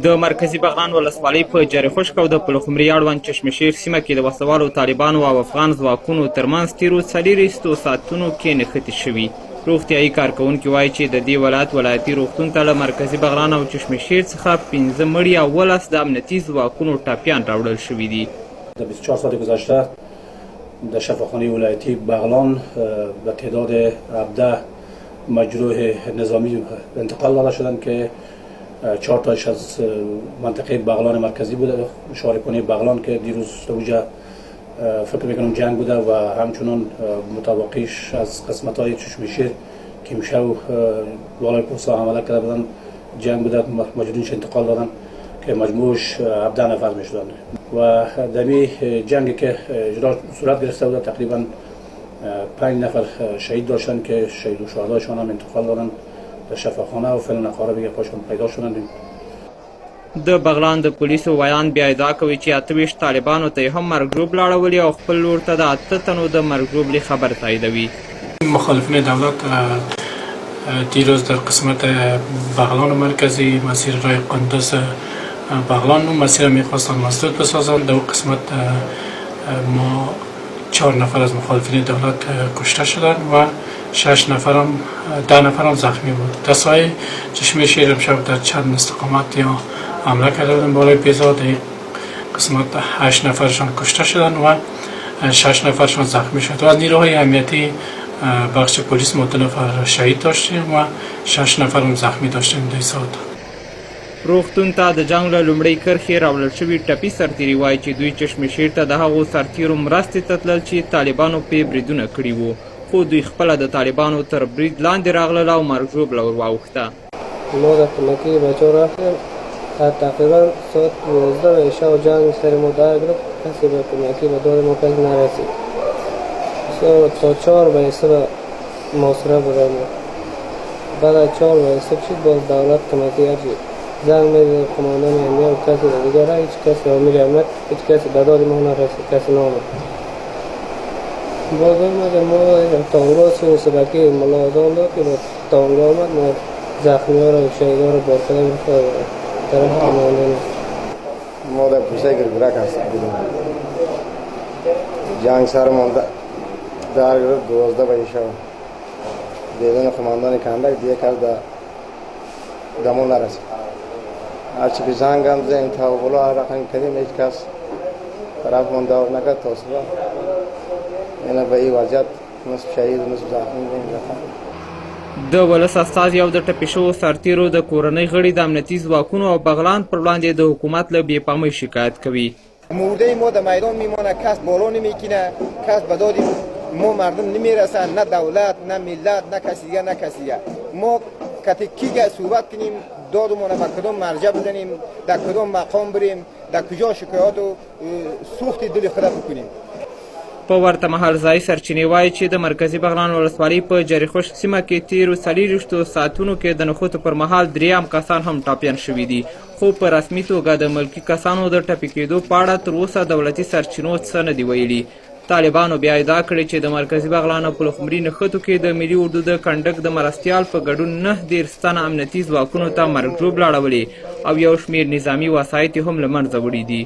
د مرکزي بغلان ولسوالۍ په جریخوشک او د پلخمري اړوند چشمشیر سیمه کې د وسلوالو طالبانو او افغان ځواکونو ترمنځ تیرو 4 ساعتونو کې نښتې شوي. روغتیایي کارکوونکي وایي چې د دې ولایت ولایتي روغتون ته له مرکزي بغلان او چشمشیر څخه 15 مړي او 12 د امنیتي ځواکونو ټپیان راوړل شوي دي. در 24 ساعت گذشته در شفاخانه ولایتی بغلان به تعداد 17 مجروح نظامی انتقال داده شدند که 4 تاش از منطقه بغلان مرکزی بوده، شارکانه بغلان که دیروز اوجا فکر میکنم جنگ بوده و همچنان متوقعش از قسمت های چشمشیر که میشو والای پوسا حمله کرده بودن جنگ بوده، مجروحش انتقال دادن که مجموعش 17 نفر میشدن و دمی جنگی که صورت گرفته بوده تقریبا 5 نفر شهید داشتن که شهید و شهدایشان هم انتقال دادن در شفاخانه و فعلا قراره پاشون پیدا شدن. د بغلان د پولیسو ویان بیا ادعا کوي چې 28 طالبانو ته هم مرګ لاړولي او خپل لور ته د 8 تنو د مرګ خبر تاییدوي. مخالفین دولت دیروز در قسمت بغلان مرکزی مسیر راه قندوز بغلان و مسیر میخواستن مسدود بسازند. در قسمت ما 4 نفر از مخالفین دولت کشته شدند و 6 نفرم 10 نفرم زخمی بود. دستای چشمشیر امشب در چند استقامت یا حمله کرده بودند بالای بیزا. در قسمت 8 نفرشان کشته شدند و 6 نفرشان زخمی شد و از نیروهای امنیتی بخش پلیس 9 نفر شهید داشتیم و 6 نفرم زخمی داشتیم. در ساعت روغتون ته د جنګ له لومړۍ کرښې راوړل شوي ټپي سرتیري وایي چې دوی چشمشیر ته د هغو سرتیرو مرستې ته تلل چې طالبانو پرې بریدونه کړي وو، خو دوی خپله د طالبانو تر برید لاندې راغلل او مرګ ژوبله ور واوښته. ما در کمکی بچه رفتیم تقریبا ساعت 11 شب جنگ سر ما در گرفت، کسی به کمکی به داد ما کسی نرسید. تا 4 به صبح محاصره بودم. بعد از 4 به صبح شد باز دولت کمکی هرچی زنگ می‌زد قماندان امنیت و کسی دیگر هیچ کسی امیر امنیت هیچ کسی به داد ما نرسید، کسی نآمد. باز آمد ما تانگا سین سبکی ملاحظان داد که با تانگا آمد ما زخمی‌ها را و شهیدها را بارکده می‌خواد طرف قماندان. ما در پوسه گرگرک بودیم. جنگ سرمان در گرفت 12 بجه شب. دیدن قماندان کندک دیگه کس دمون نرسید. هرچی به زنگ هم زنگ تا بلا رقم کردیم هیچ کس طرف من دور نکرد تا صبح. اینا به این وضعیت نصف شهید و نصف زخمی د ولس استازي او د ټپي شوو سرتیرو د کورنۍ غړي د امنیتي ځواکونو او بغلان پر وړاندې د حکومت له بېپامۍ شکایت کوي. مرده ما در میدان میمانه، کس بالا نمیکنه، کس به داد ما مردم نمیرسن، نه دولت نه ملت نه کسی دیگه نه کسی دیگه. ما کتکی صحبت کنیم دادمون به کدام مرجع بزنیم، در کدام مقام بریم، در کجا شکایات و سوخت دل خود بکنیم. په ورته مهال ځایي سرچینې وایي چې د مرکزي بغلان ولسوالۍ په جریخوشک سیمه کې تیرو 4 ساعتونو کې د نښتو پر مهال 3 کسان هم ټپیان شوي دي، خو په رسمي توګه د ملکي کسانو د ټپي کېدو په اړه تر اوسه دولتي سرچینو څه نه دي ویلي. طالبانو بیا ادعا کړې چې د مرکزي بغلان او پلخمري نښتو کې د ملي اردو د کنډک د مرستیال په ګډون 19 تنه امنیتي ځواکونو ته مرګ ژوبله اړولې او یو شمېر نظامي وسایط هم له منځه وړي دي.